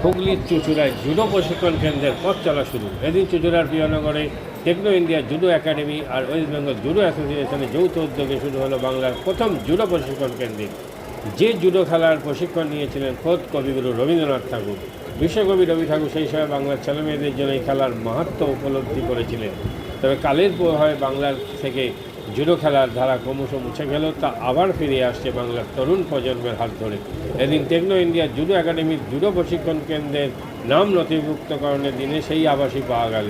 হুগলির চুঁচুড়ায় জুডো প্রশিক্ষণ কেন্দ্রের পথ চলা শুরু। এদিন চুঁচুড়ার প্রিয়নগরে টেকনো ইন্ডিয়া জুডো একাডেমি আর ওয়েস্ট বেঙ্গল জুডো অ্যাসোসিয়েশনের যৌথ উদ্যোগে শুরু হলো বাংলার প্রথম জুডো প্রশিক্ষণ কেন্দ্র। যে জুডো খেলার প্রশিক্ষণ নিয়েছিলেন খোদ কবিগুরু রবীন্দ্রনাথ ঠাকুর। বিশ্বকবি রবি ঠাকুর সেই সময় বাংলার ছেলেমেয়েদের জন্য এই খেলার মাহাত্ম্য উপলব্ধি করেছিলেন। তবে কালের প্রবাহে বাংলার থেকে জুডো খেলার ধারা ক্রমশ মুছে গেল, তা আবার ফিরে আসছে বাংলার তরুণ প্রজন্মের হাত ধরে। এদিন টেকনো ইন্ডিয়া জুডো একাডেমির জুডো প্রশিক্ষণ কেন্দ্রের নাম নথিভুক্তকরণের দিনে সেই আভাসই পাওয়া গেল।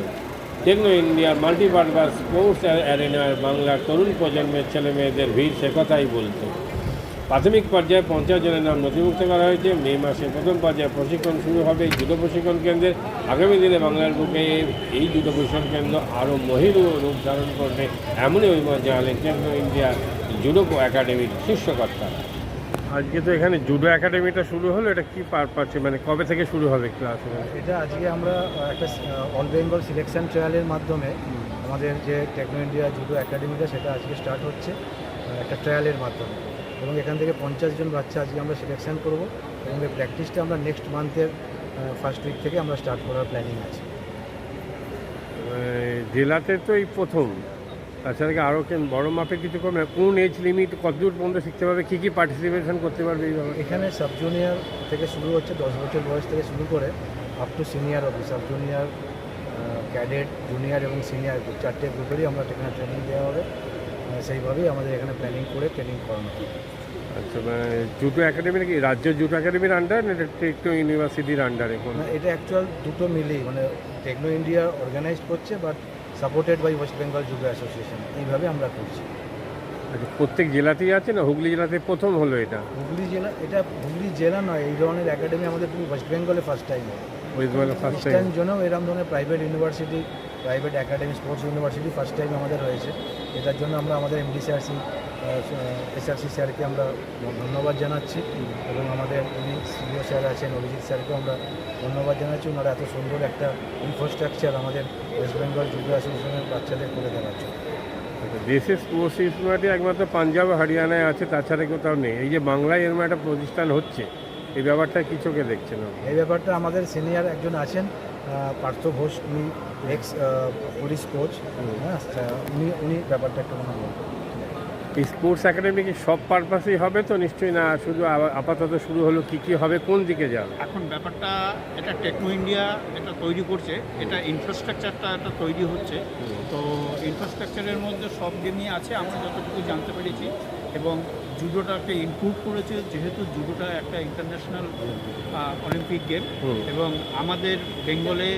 টেকনো ইন্ডিয়ার মাল্টিপারপাস স্পোর্টস অ্যারেনায় বাংলার তরুণ প্রজন্মের ছেলেমেয়েদের ভিড় সে কথাই বলতো। প্রাথমিক পর্যায়ে 50 জনের নাম নথিভুক্ত করা হয়েছে। মে মাসে প্রথম পর্যায়ে প্রশিক্ষণ শুরু হবে এই জুডো প্রশিক্ষণ কেন্দ্রের। আগামী দিনে বাংলার বুকে এই জুডো প্রশিক্ষণ কেন্দ্র আরও মহিরূ রূপ ধারণ করবে, এমনই অভিমত জানালেন টেকনো ইন্ডিয়া জুডো একাডেমির শীর্ষকর্তা। আজকে তো এখানে জুডো একাডেমিটা শুরু হলো, এটা কি পারপাসে, মানে কবে থেকে শুরু হবে ক্লাস? এটা আজকে আমরা একটা অল বেঙ্গল সিলেকশন ট্রায়ালের মাধ্যমে আমাদের যে টেকনো ইন্ডিয়া জুডো একাডেমিটা সেটা আজকে স্টার্ট হচ্ছে একটা ট্রায়ালের মাধ্যমে, এবং এখান থেকে 50 জন বাচ্চা আজকে আমরা সিলেকশন করব, এবং এই প্র্যাকটিসটা আমরা নেক্সট মান্থের ফার্স্ট উইক থেকে আমরা স্টার্ট করার প্ল্যানিং আছে। জেলাতে তো এই প্রথম, তাছাড়া কি আরও বড় মাপে কিছু কমে? কোন এজ লিমিট, কতদূর পর্যন্ত শিখতে পারবে, কী কী পার্টিসিপেশন করতে পারবে এইভাবে? এখানে সাব জুনিয়র থেকে শুরু হচ্ছে, 10 বছর বয়স থেকে শুরু করে আপ টু সিনিয়র অবধি। সাব জুনিয়র, ক্যাডেট, জুনিয়র এবং সিনিয়র চারটে গ্রুপেরই আমরা এখানে ট্রেনিং দেওয়া হবে। সেইভাবেই আমাদের এখানে প্ল্যানিং করে ট্রেনিং করানো হবে। আচ্ছা, মানে জুডো একাডেমি কি রাজ্য জুডো একাডেমির আন্ডার না টেকনো ইউনিভার্সিটির আন্ডারে? না, এটা অ্যাকচুয়াল দুটো মিলেই, মানে টেকনো ইন্ডিয়া অর্গানাইজ করছে but supported by West Bengal judo association, এইভাবে আমরা করছি। আচ্ছা, প্রত্যেক জেলাতেই আছে না? হুগলি জেলাতে প্রথম হলো এটা? হুগলি জেলা, এটা হুগলি জেলা নয়, এই ধরনের একাডেমি আমাদের পুরো ওয়েস্ট বেঙ্গলে ফার্স্ট টাইম হয়। West Bengal first time. Eastern জোনেও এরকম ধরনের private university, private academy, sports university first time আমাদের হয়েছে। এটার জন্য আমরা আমাদের এমডিসিআরসি এসআরসি স্যারকে আমরা ধন্যবাদ জানাচ্ছি, এবং আমাদের যিনি সিও স্যার আছেন অভিজিৎ স্যারকেও আমরা ধন্যবাদ জানাচ্ছি। ওনারা এত সুন্দর একটা ইনফ্রাস্ট্রাকচার আমাদের ওয়েস্ট বেঙ্গল জুডো অ্যাসোসিয়েশনের বাচ্চাদের করে দেওয়ার জন্য। দেশের স্পোর্টস ইউনিভার্সিটি একমাত্র পাঞ্জাব হরিয়ানায় আছে, তাছাড়া কোথাও নেই। এই যে বাংলায় এরকম একটা প্রতিষ্ঠান হচ্ছে, এই ব্যাপারটা কি চোখে দেখছেন? এই ব্যাপারটা আমাদের সিনিয়র একজন আছেন পার্থ ঘোষ, উনি এক্স পুলিশ কোচ, হ্যাঁ, উনি ব্যাপারটা একটু মনে হয়। এই স্পোর্টস একাডেমি কি সব পারপাসেই হবে তো? নিশ্চয়ই না, শুধু আপাতত শুরু হলো, কী কী হবে, কোন দিকে যাবে? এখন ব্যাপারটা এটা টেকনো ইন্ডিয়া এটা তৈরি করছে, এটা ইনফ্রাস্ট্রাকচারটা এটা তৈরি হচ্ছে। তো ইনফ্রাস্ট্রাকচারের মধ্যে সব গেমই আছে আমরা যতটুকু জানতে পেরেছি, এবং জুডোটাকে ইনক্লুড করেছে, যেহেতু জুডোটা একটা ইন্টারন্যাশনাল অলিম্পিক গেম। এবং আমাদের বেঙ্গলে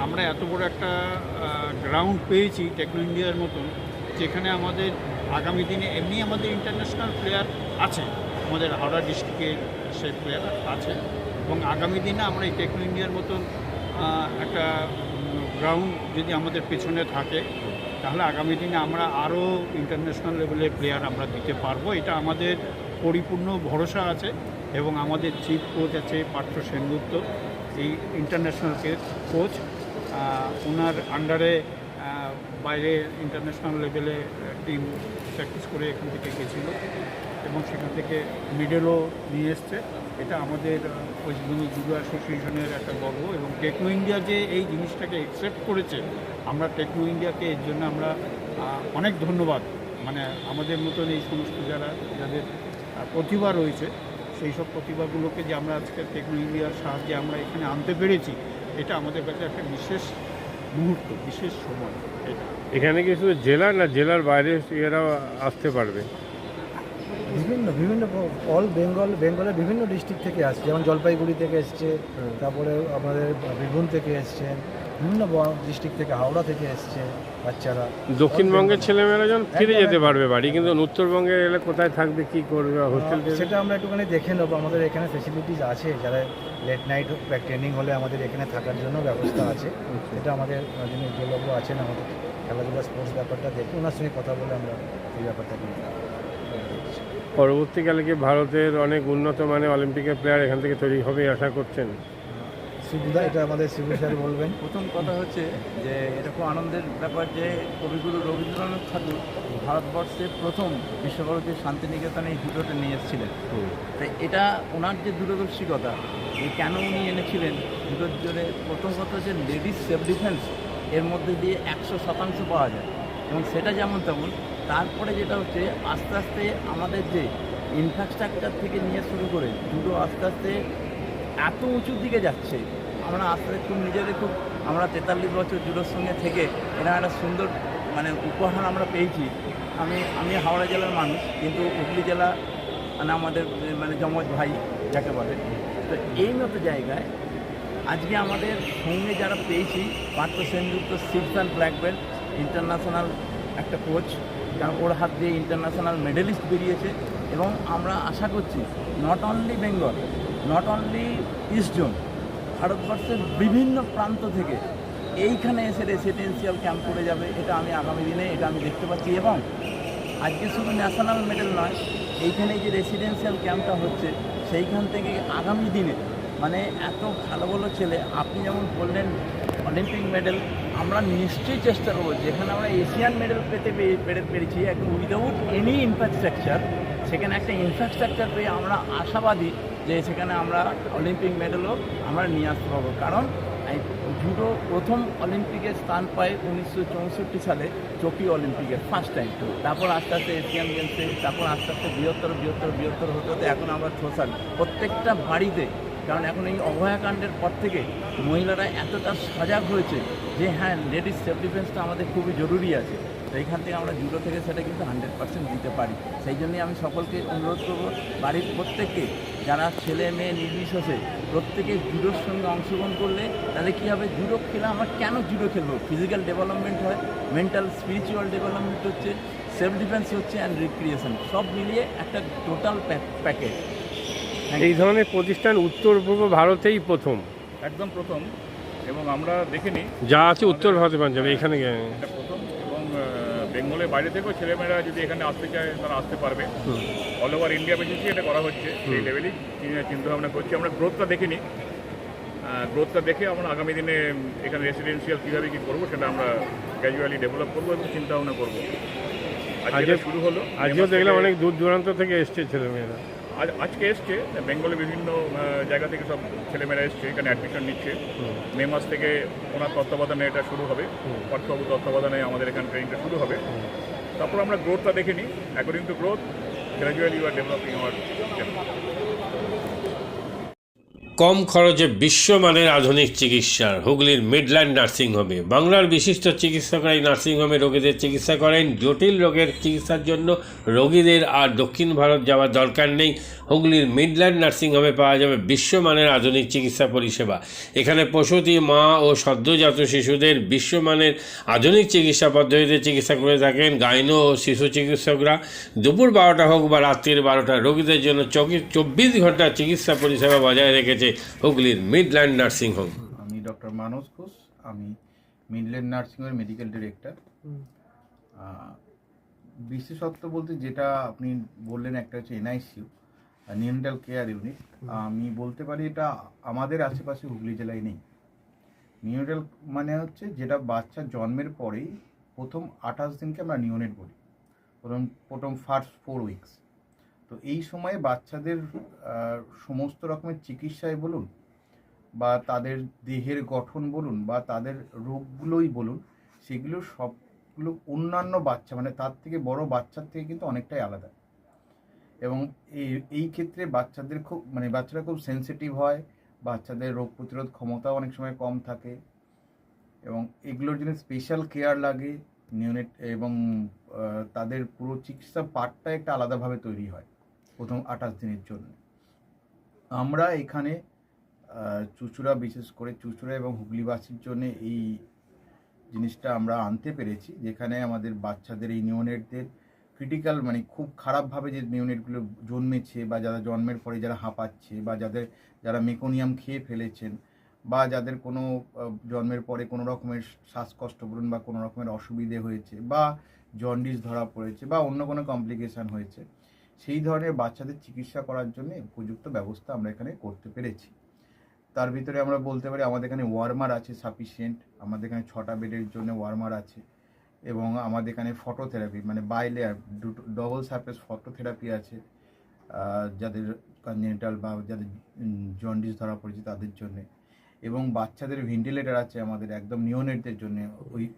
আমরা এত বড় একটা গ্রাউন্ড পেয়েছি টেকনো ইন্ডিয়ার মতন, যেখানে আমাদের আগামী দিনে এমনি আমাদের ইন্টারন্যাশনাল প্লেয়ার আছে, আমাদের হাওড়া ডিস্ট্রিক্টে সে প্লেয়ার আছে, এবং আগামী দিনে আমরা এই টেকনো ইন্ডিয়ার মতন একটা গ্রাউন্ড যদি আমাদের পেছনে থাকে, তাহলে আগামী দিনে আমরা আরও ইন্টারন্যাশনাল লেভেলের প্লেয়ার আমরা দিতে পারবো। এটা আমাদের পরিপূর্ণ ভরসা আছে, এবং আমাদের চিফ কোচ আছে পার্থ সেনগুপ্ত, এই ইন্টারন্যাশনাল কোচ, ওনার আন্ডারে বাইরে ইন্টারন্যাশনাল লেভেলে টিম প্র্যাকটিস করে এখান থেকে গেছিলো, এবং সেখান থেকে মেডেলও নিয়ে এসছে। এটা আমাদের ওয়েস্ট বেঙ্গল জুডো অ্যাসোসিয়েশনের একটা গর্ব, এবং টেকনো ইন্ডিয়া যে এই জিনিসটাকে অ্যাকসেপ্ট করেছে, আমরা টেকনো ইন্ডিয়াকে এর জন্য আমরা অনেক ধন্যবাদ। মানে আমাদের মতন এই সমস্ত যাদের প্রতিভা রয়েছে, সেই সব প্রতিভাগুলোকে যে আমরা আজকে টেকনো ইন্ডিয়ার সাহায্যে আমরা এখানে আনতে পেরেছি, এটা আমাদের কাছে একটা বিশেষ মুহূর্ত, বিশেষ সময়। এখানে কি শুধু জেলা, না জেলার বাইরে এরাও আসতে পারবে? বিভিন্ন অল বেঙ্গলের বিভিন্ন ডিস্ট্রিক্ট থেকে আসছে, যেমন জলপাইগুড়ি থেকে এসছে, তারপরে আমাদের বীরভূম থেকে এসছে, বিভিন্ন ডিস্ট্রিক্ট থেকে, হাওড়া থেকে এসছে বাচ্চারা। দক্ষিণবঙ্গের ছেলেমেয়েরা যখন ফিরে যেতে পারবে বাড়ি, কিন্তু উত্তরবঙ্গে এলে কোথায় থাকবে, কি করবে, হোস্টেল? সেটা আমরা একটুখানি দেখে নেবো। আমাদের এখানে ফেসিলিটিস আছে, যারা লেট নাইট ট্রেনিং হলে আমাদের এখানে থাকার জন্য ব্যবস্থা আছে। এটা আমাদের যিনি উজ্জ্বলবাবু আছেন, আমাদের খেলাধুলা স্পোর্টস ব্যাপারটা দেখে ওনার সঙ্গে কথা বলে আমরা এই ব্যাপারটা নিয়ে। পরবর্তীকালে কি ভারতের অনেক উন্নত মানের অলিম্পিকের প্লেয়ার এখান থেকে তৈরি হবে আশা করছেন? সুবিধা, এটা আমাদের শিবু স্যার বলবেন। প্রথম কথা হচ্ছে যে এরকম আনন্দের ব্যাপার যে কবিগুরু রবীন্দ্রনাথ ঠাকুর ভারতবর্ষে প্রথম বিশ্বভারতী শান্তিনিকেতনে এই জুডোটা নিয়ে এসেছিলেন। তাই এটা ওনার যে দূরদর্শিকতা, যে কেন উনি এনেছিলেন জুডোর জোরে, প্রথম কথা হচ্ছে লেডিস সেলফ ডিফেন্স এর মধ্যে দিয়ে 100% পাওয়া যায়, এবং সেটা যেমন তেমন। তারপরে যেটা হচ্ছে আস্তে আস্তে আমাদের যে ইনফ্রাস্ট্রাকচার থেকে নিয়ে শুরু করে জুডো আস্তে আস্তে এত উঁচুর দিকে যাচ্ছে, আমরা আস্তে আস্তে খুব নিজেদের খুব, আমরা 43 বছর জুডোর সঙ্গে থেকে এরকম একটা সুন্দর মানে উপহার আমরা পেয়েছি। আমি হাওড়া জেলার মানুষ, কিন্তু হুগলি জেলা মানে আমাদের মানে যমজ ভাই যাকে বলে। তো এই মতো জায়গায় আজকে আমাদের সঙ্গে যারা পেয়েছি, Partha Sengupta 6 and black belt international একটা কোচ, কারণ ওর হাত দিয়ে ইন্টারন্যাশনাল মেডেলিস্ট বেরিয়েছে। এবং আমরা আশা করছি not only Bengal, not only east zone, ভারতবর্ষের বিভিন্ন প্রান্ত থেকে এইখানে এসে রেসিডেন্সিয়াল ক্যাম্প করে যাবে। এটা আমি আগামী দিনে এটা আমি দেখতে পাচ্ছি। এবং আজকে শুধু ন্যাশনাল মেডেল নয়, এইখানে যে রেসিডেন্সিয়াল ক্যাম্পটা হচ্ছে সেইখান থেকে আগামী দিনে মানে এত ভালো ভালো ছেলে, আপনি যেমন বললেন অলিম্পিক মেডেল, আমরা নিশ্চয়ই চেষ্টা করবো যেখানে আমরা এশিয়ান মেডেল পেরেছি একদম উইদাউট এনি ইনফ্রাস্ট্রাকচার, সেখানে একটা ইনফ্রাস্ট্রাকচার পেয়ে আমরা আশাবাদী যে সেখানে আমরা অলিম্পিক মেডেলও আমরা নিয়ে আসতে পারবো। কারণ এই জুডো প্রথম অলিম্পিকে স্থান পায় 1964 সালে টোকিও অলিম্পিকের ফার্স্ট টাইম। তারপর আস্তে আস্তে এশিয়ান গেমসে, তারপর আস্তে আস্তে বৃহত্তর হতে হতে এখন আমরা সোশ্যাল প্রত্যেকটা বাড়িতে। কারণ এখন এই অভয়াকাণ্ডের পর থেকে মহিলারা এতটা সজাগ হয়েছে যে হ্যাঁ, লেডিস সেলফ ডিফেন্সটা আমাদের খুবই জরুরি আছে। তো এইখান থেকে আমরা জুডো থেকে সেটা কিন্তু 100% দিতে পারি। সেই জন্যই আমি সকলকে অনুরোধ করবো, বাড়ির প্রত্যেককে, যারা ছেলে মেয়ে নির্বিশেষে প্রত্যেকে জুডোর সঙ্গে অংশগ্রহণ করলে তাহলে কী হবে, জুডো খেলে আমরা কেন জুডো খেলবো, ফিজিক্যাল ডেভেলপমেন্ট হয়, মেন্টাল স্পিরিচুয়াল ডেভেলপমেন্ট হচ্ছে, সেলফ ডিফেন্স হচ্ছে, অ্যান্ড রিক্রিয়েশন, সব মিলিয়ে একটা টোটাল প্যাকেজ। এই ধরনের প্রতিষ্ঠান উত্তর পূর্ব ভারতেই প্রথম, একদম প্রথম। এবং আমরা দেখিনি যা আছে উত্তর ভারতে পাঞ্জাবে, এখানে এটা প্রথম। এবং বেঙ্গলের বাইরে থেকেও ছেলেমেয়েরা যদি এখানে আসতে চায় তারা আসতে পারবে। অল ওভার ইন্ডিয়া বেসিসে এটা করা হচ্ছে, সেই লেভেলই চিন্তাভাবনা করছি। আমরা গ্রোথটা দেখিনি, গ্রোথটা দেখে আমরা আগামী দিনে এখানে রেসিডেন্সিয়াল কীভাবে কী করবো সেটা আমরা গ্র্যাজুয়ালি ডেভেলপ করবো এবং চিন্তাভাবনা করবো। আজকে শুরু হলো, আজকেও দেখলাম অনেক দূর দূরান্ত থেকে এসছে ছেলেমেয়েরা। আজকে এসছে বেঙ্গলে বিভিন্ন জায়গা থেকে সব ছেলেমেয়েরা এসছে, এখানে অ্যাডমিশন নিচ্ছে। মে মাস থেকে ওনার তত্ত্বাবধানে এটা শুরু হবে, পাঠ্যবাবু তত্ত্বাবধানে আমাদের এখানে ট্রেনিংটা শুরু হবে। তারপর আমরা গ্রোথটা দেখে নিই। According to growth gradually you are developing our. কম খরচে বিশ্বমানের আধুনিক চিকিৎসার হুগলির মিডল্যান্ড নার্সিংহোমে বাংলার বিশিষ্ট চিকিৎসকরা এই নার্সিংহোমে রোগীদের চিকিৎসা করেন। জটিল রোগের চিকিৎসার জন্য রোগীদের আর দক্ষিণ ভারত যাওয়ার দরকার নেই। হুগলির মিডল্যান্ড নার্সিংহোমে পাওয়া যাবে বিশ্বমানের আধুনিক চিকিৎসা পরিষেবা। এখানে প্রসূতি, মা ও সদ্যজাত শিশুদের বিশ্বমানের আধুনিক চিকিৎসা পদ্ধতিতে চিকিৎসা করে থাকেন গাইনো ও শিশু চিকিৎসকরা। দুপুর 12টা হোক বা রাত্রির 12টা, রোগীদের জন্য 24 ঘন্টা চিকিৎসা পরিষেবা বজায় রেখেছে হুগলির মিডল্যান্ড নার্সিংহোম। আমি ডক্টর মানস ঘোষ, আমি মিডল্যান্ড নার্সিংহোমের মেডিকেল ডিরেক্টর। বিশেষত্ব বলতে যেটা আপনি বললেন, একটা হচ্ছে এনআইসিইউ, নিউনেটাল কেয়ার ইউনিট। আমি বলতে পারি এটা আমাদের আশেপাশে হুগলি জেলায় নেই। নিউনেটাল মানে হচ্ছে যেটা বাচ্চা জন্মের পরেই প্রথম 28 দিনকে আমরা নিউনেট বলি, প্রথম ফার্স্ট 4 উইকস। তো এই সময়ে বাচ্চাদের সমস্ত রকমের চিকিৎসায় বলুন বা তাদের দেহের গঠন বলুন বা তাদের রোগগুলোই বলুন, সেগুলো সবগুলো অন্যান্য বাচ্চা মানে তার থেকে বড় বাচ্চার থেকে কিন্তু অনেকটাই আলাদা। এবং এই ক্ষেত্রে বাচ্চাদের বাচ্চারা খুব সেন্সিটিভ হয়, বাচ্চাদের রোগ প্রতিরোধ ক্ষমতাও অনেক সময় কম থাকে এবং এগুলোর জন্য স্পেশাল কেয়ার লাগে নিউনেট। এবং তাদের পুরো চিকিৎসা পার্টটা একটা আলাদাভাবে তৈরি হয় প্রথম 28 দিনের জন্য। আমরা এখানে চুঁচুড়া, বিশেষ করে চুঁচুড়া এবং হুগলিবাসীর জন্য এই জিনিসটা আমরা আনতে পেরেছি, যেখানে আমাদের বাচ্চাদের এই নিউনেটদের ক্রিটিক্যাল খুব খারাপভাবে যে নিউনেটগুলো জন্মেছে বা যারা জন্মের পরে যারা হাঁপাচ্ছে বা যারা মেকোনিয়াম খেয়ে ফেলেছেন বা যাদের কোনো জন্মের পরে কোনো রকমের শ্বাসকষ্ট বলুন বা কোনো রকমের অসুবিধে হয়েছে বা জন্ডিস ধরা পড়েছে বা অন্য কোনো কমপ্লিকেশান হয়েছে, সেই ধরনের বাচ্চাদের চিকিৎসা করার জন্য উপযুক্ত ব্যবস্থা আমরা এখানে করতে পেরেছি। তার ভিতরে আমরা বলতে পারি আমাদের এখানে ওয়ার্মার আছে সাফিসিয়েন্ট, আমাদের এখানে 6টা বেডের জন্য ওয়ার্মার আছে এবং আমাদের এখানে ফটোথেরাপি মানে বাইলেয়ার ডবল সারফেস ফটোথেরাপি আছে যাদের কনজেনিটাল বা যাদের জন্ডিস ধরা পড়েছে তাদের জন্য, এবং বাচ্চাদের ভেন্টিলেটার আছে আমাদের একদম নিওনেটদের জন্য।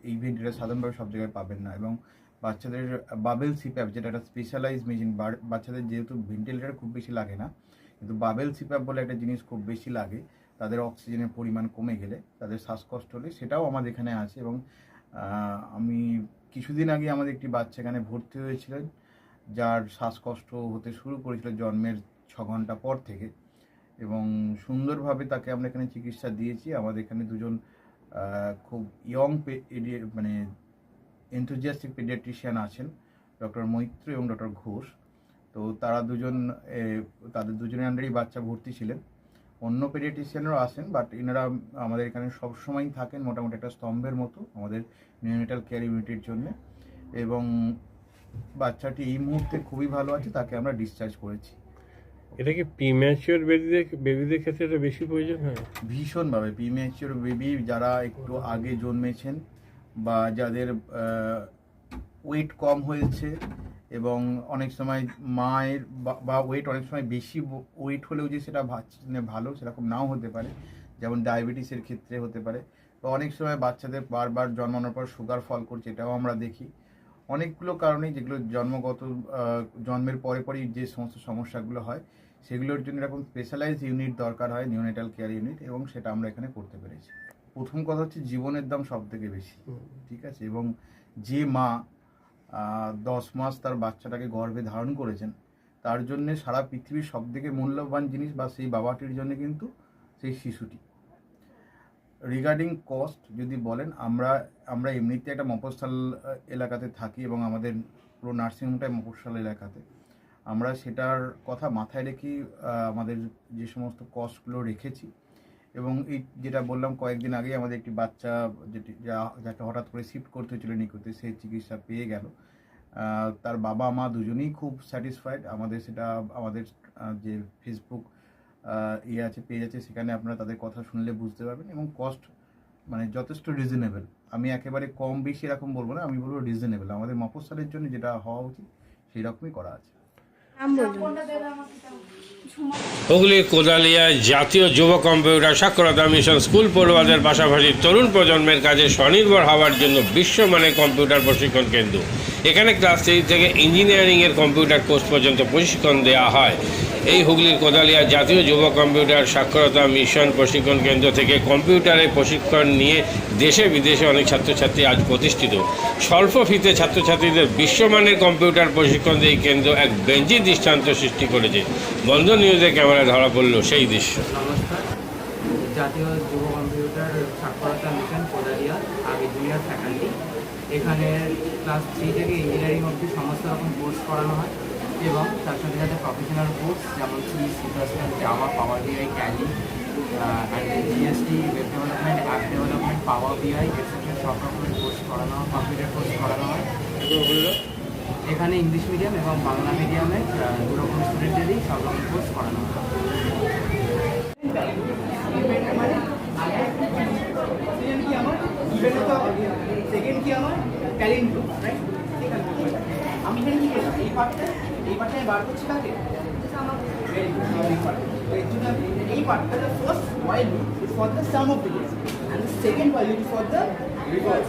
এই ভেন্টিলেটার সাধারণভাবে সব জায়গায় পাবেন না, এবং বাচ্চাদের বাবেল সিপ্যাপ যেটা একটা স্পেশালাইজ মেশিন, বাচ্চাদের যেহেতু ভেন্টিলেটার খুব বেশি লাগে না, কিন্তু বাবেল সিপ্যাপ বলে একটা জিনিস খুব বেশি লাগে তাদের অক্সিজেনের পরিমাণ কমে গেলে, তাদের শ্বাসকষ্ট হলে, সেটাও আমাদের এখানে আছে। এবং আমি কিছুদিন আগে আমাদের একটি বাচ্চা এখানে ভর্তি হয়েছিলেন যার শ্বাসকষ্ট হতে শুরু করেছিল জন্মের 6 ঘন্টা পর থেকে, এবং সুন্দরভাবে তাকে আমরা এখানে চিকিৎসা দিয়েছি। আমাদের এখানে দুজন খুব ইয়ং মানে এনথুজিয়াস্টিক পেডিয়াট্রিশিয়ান আছেন, ডক্টর মৈত্র এবং ডক্টর ঘোষ। তো তারা তাদের দুজনের আন্ডারেই বাচ্চা ভর্তি ছিলেন। অন্য পেডিয়াট্রিশিয়ানরাও আসেন, বাট এনারা আমাদের এখানে সবসময়ই থাকেন মোটামুটি একটা স্তম্ভের মতো আমাদের নিওনেটাল কেয়ার ইউনিটের জন্য। এবং বাচ্চাটি এই মুহূর্তে খুবই ভালো আছে, তাকে আমরা ডিসচার্জ করেছি। এটা কি প্রিম্যাচিওর বেবিদের ক্ষেত্রে এটা বেশি প্রয়োজন হয়? ভীষণভাবে প্রিম্যাচিওর বেবি যারা একটু আগে জন্মেছেন বা যাদের ওয়েট কম হয়েছে, এবং অনেক সময় মায়ের বা ওয়েট অনেক সময় বেশি ওয়েট হলেও যে সেটা ভালো সেরকম নাও হতে পারে, যেমন ডায়াবেটিসের ক্ষেত্রে হতে পারে। তো অনেক সময় বাচ্চাদের বারবার জন্মানোর পর সুগার ফল করছে, এটাও আমরা দেখি। অনেকগুলো কারণেই যেগুলো জন্মের পরেই যে সমস্ত সমস্যাগুলো হয় সেগুলোর জন্য এরকম স্পেশালাইজড ইউনিট দরকার হয়, নিওনেটাল কেয়ার ইউনিট, এবং সেটা আমরা এখানে করতে পেরেছি। প্রথম কথা হচ্ছে জীবনের দাম সব থেকে বেশি, ঠিক আছে, এবং যে মা 10 মাস তার বাচ্চাটাকে গর্ভে ধারণ করেছেন তার জন্য সারা পৃথিবীর সব থেকে মূল্যবান জিনিস বা সেই বাবাটির জন্য কিন্তু সেই শিশুটি। রিগার্ডিং কস্ট যদি বলেন, আমরা এমনিতে একটা মফস্বল এলাকাতে থাকি এবং আমাদের পুরো নার্সিংহোমটাই মফস্বল এলাকাতে। আমরা সেটার কথা মাথায় রেখেই আমাদের যে সমস্ত কস্টগুলো রেখেছি। এবং এই যেটা বললাম কয়েকদিন আগেই আমাদের একটি বাচ্চা যাকে হঠাৎ করে শিফট করতে হয়েছিল নিকুতে, সেই চিকিৎসা পেয়ে গেল। তার বাবা মা দুজনেই খুব স্যাটিসফাইড। আমাদের যে ফেসবুক পেজ আছে, সেখানে আপনারা তাদের কথা শুনলে বুঝতে পারবেন। এবং কস্ট মানে যথেষ্ট রিজনেবল। আমি একেবারে কম বেশি এরকম বলবো না, আমি বলবো রিজনেবল। আমাদের মফস্বলের জন্য যেটা হওয়া উচিত সেই রকমই করা আছে। হুগলির কোদালিয়া জাতীয় যুব কম্পিউটার সাক্ষরতা মিশন স্কুল পড়ুয়াদের পাশাপাশি তরুণ প্রজন্মের কাজে স্বনির্ভর হওয়ার জন্য বিশ্বমানের কম্পিউটার প্রশিক্ষণ কেন্দ্র। এখানে ক্লাস 3 থেকে ইঞ্জিনিয়ারিংয়ের কম্পিউটার কোর্স পর্যন্ত প্রশিক্ষণ দেওয়া হয়। এই হুগলির কোদালিয়া জাতীয় যুব কম্পিউটার সাক্ষরতা মিশন প্রশিক্ষণ কেন্দ্র থেকে কম্পিউটারের প্রশিক্ষণ নিয়ে দেশে বিদেশে অনেক ছাত্রছাত্রী আজ প্রতিষ্ঠিত। স্বল্প ফিতে ছাত্রছাত্রীদের বিশ্বমানের কম্পিউটার প্রশিক্ষণ দিয়ে এই কেন্দ্র এক বেঞ্চি দৃষ্টান্ত সৃষ্টি করেছে। বন্ধন নিউজের ক্যামেরায় ধরা পড়ল সেই দৃশ্য। নমস্কার, জাতীয় যুব কম্পিউটার সাক্ষরতা মিশন কোদালিয়া, আগে জুনিয়র ফ্যাকাল্টি। এখানে ক্লাস 3 থেকে ইঞ্জিনিয়ারিং অবধি সমস্ত রকম কোর্স করানো হয়, এবং তার সাথে সাথে প্রফেশনাল কোর্স যেমন সি++, জাভা, পাওয়ার বিআই, tally, GST, web development, app development, পাওয়ার বিআই এক্সেট্রা সব রকমের কোর্স করানো হয়, কম্পিউটার কোর্স করানো হয়। এখানে ইংলিশ মিডিয়াম এবং বাংলা মিডিয়ামের দুরকম স্টুডেন্টদেরই সব রকম কোর্স করানো হয়। সেকেন্ড কি আমার ট্যালেন্ট, রাইট? আমি এখানে কি করলাম, এই পার্টটা বার করছি কাকে, এই পার্টটা first while loop is for the sum of digits and the second while loop is for the reverse.